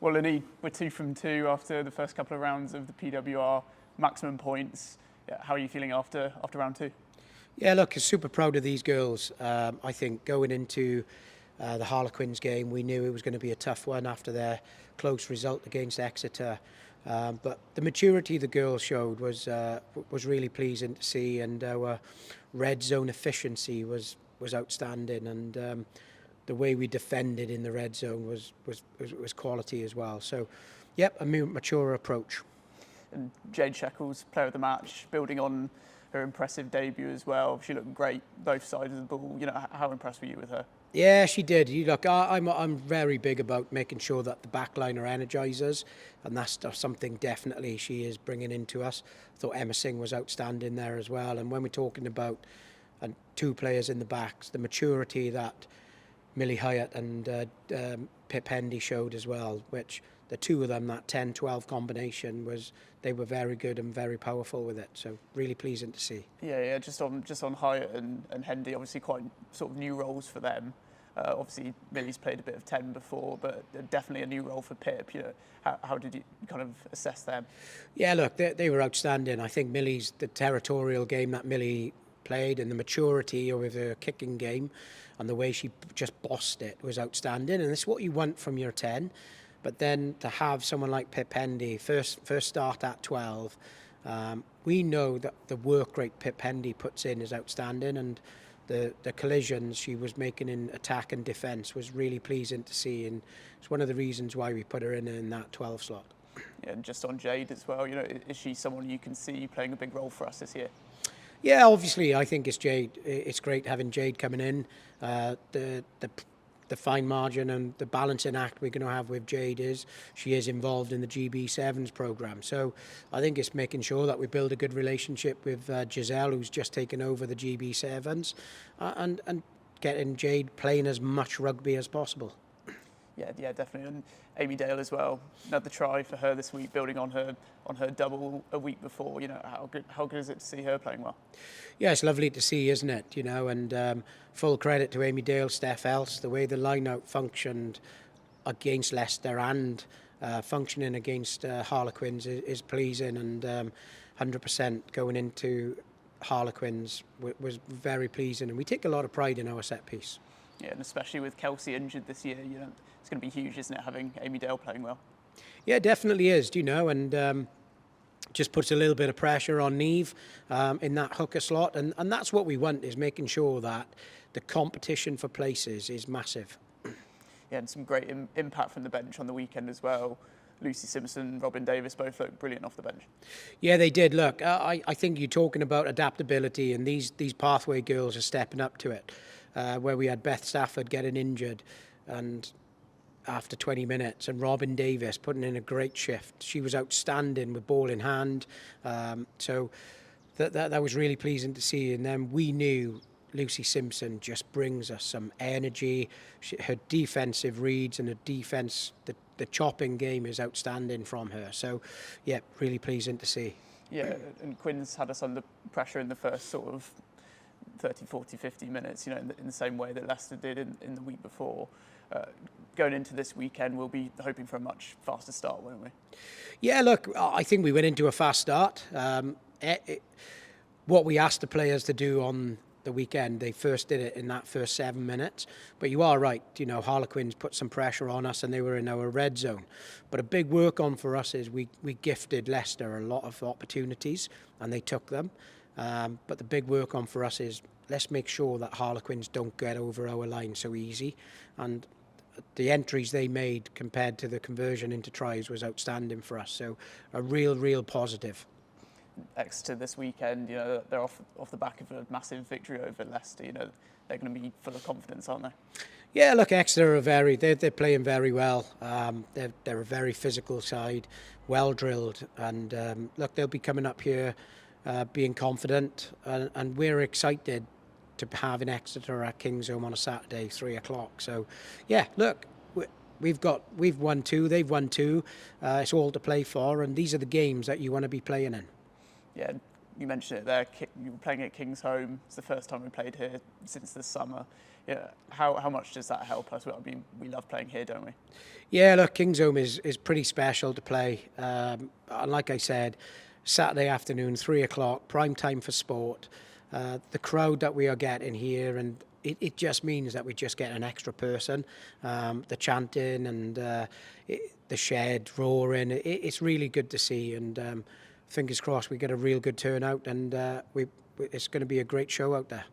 Well, Lynn, we're 2 from 2 after the first couple of rounds of the PWR maximum points. Yeah, how are you feeling after round 2? Yeah, look, super proud of these girls. I think going into the Harlequins game, we knew it was going to be a tough one after their close result against Exeter. But the maturity the girls showed was really pleasing to see, and our red zone efficiency was outstanding, and the way we defended in the red zone was quality as well. So, yep, a mature approach. And Jade Shekels, player of the match, building on her impressive debut as well. She looked great both sides of the ball. You know, how impressed were you with her? Yeah, she did. Look, I'm very big about making sure that the back line are energisers, and that's something definitely she is bringing into us. I thought Emma Singh was outstanding there as well. And when we're talking about two players in the backs, the maturity that Millie Hyatt and Pip Hendy showed as well, which the two of them, that 10-12 combination, they were very good and very powerful with it. So really pleasing to see. Yeah. Just on Hyatt and Hendy, obviously quite sort of new roles for them. Obviously Millie's played a bit of 10 before, but definitely a new role for Pip. You know, how did you kind of assess them? Yeah, look, they were outstanding. I think the territorial game that Millie played and the maturity of her kicking game and the way she just bossed it was outstanding, and it's what you want from your 10. But then to have someone like Pip Hendy first start at 12, we know that the work rate Pip Hendy puts in is outstanding, and the collisions she was making in attack and defence was really pleasing to see, and it's one of the reasons why we put her in that 12 slot. Yeah, and just on Jade as well, you know, is she someone you can see playing a big role for us this year? Yeah, obviously, I think it's Jade. It's great having Jade coming in. The fine margin and the balancing act we're going to have with Jade is she is involved in the GB7s program. So I think it's making sure that we build a good relationship with Giselle, who's just taken over the GB7s, and getting Jade playing as much rugby as possible. Yeah, definitely. And Amy Dale as well. Another try for her this week, building on her double a week before. You know, how good is it to see her playing well? Yeah, it's lovely to see, isn't it? You know, and full credit to Amy Dale, Steph Else, the way the line-out functioned against Leicester and functioning against Harlequins is pleasing, and 100% going into Harlequins was very pleasing, and we take a lot of pride in our set piece. Yeah, and especially with Kelsey injured this year, you know, it's going to be huge, isn't it, having Amy Dale playing well? Yeah, it definitely is, you know, and just puts a little bit of pressure on Neve in that hooker slot, and that's what we want, is making sure that the competition for places is massive. Yeah, and some great impact from the bench on the weekend as well. Lucy Simpson, Robin Davis both looked brilliant off the bench. Yeah, they did. Look, I think you're talking about adaptability, and these pathway girls are stepping up to it. Where we had Beth Stafford getting injured, and after 20 minutes, and Robin Davis putting in a great shift. She was outstanding with ball in hand. So that was really pleasing to see. And then we knew Lucy Simpson just brings us some energy. Her defensive reads and her defense, the chopping game is outstanding from her. So, yeah, really pleasing to see. Yeah, and Quinn's had us under pressure in the first sort of 30, 40, 50 minutes, you know, in the same way that Leicester did in the week before. Going into this weekend, we'll be hoping for a much faster start, won't we? Yeah, look, I think we went into a fast start. What we asked the players to do on the weekend, they first did it in that first 7 minutes. But you are right, you know, Harlequins put some pressure on us and they were in our red zone. But a big work on for us is we gifted Leicester a lot of opportunities and they took them. But the big work on for us is let's make sure that Harlequins don't get over our line so easy. And the entries they made compared to the conversion into tries was outstanding for us. So a real positive. Exeter this weekend, you know, they're off the back of a massive victory over Leicester. You know, they're going to be full of confidence, aren't they? Yeah, look, Exeter are they're playing very well. They're a very physical side, well drilled, and look, they'll be coming up here being confident, and we're excited to have in Exeter at Kingsholm on a Saturday, 3:00. So, yeah, look, we've won 2, they've won 2. It's all to play for, and these are the games that you want to be playing in. Yeah, you mentioned it there. You were playing at King's Home. It's the first time we played here since the summer. Yeah, how much does that help us? I mean, we love playing here, don't we? Yeah, look, King's Home is pretty special to play. And like I said, Saturday afternoon, 3 o'clock, prime time for sport. The crowd that we are getting here, and it just means that we just get an extra person. The chanting and the shed roaring, it's really good to see. And fingers crossed we get a real good turnout, and it's going to be a great show out there.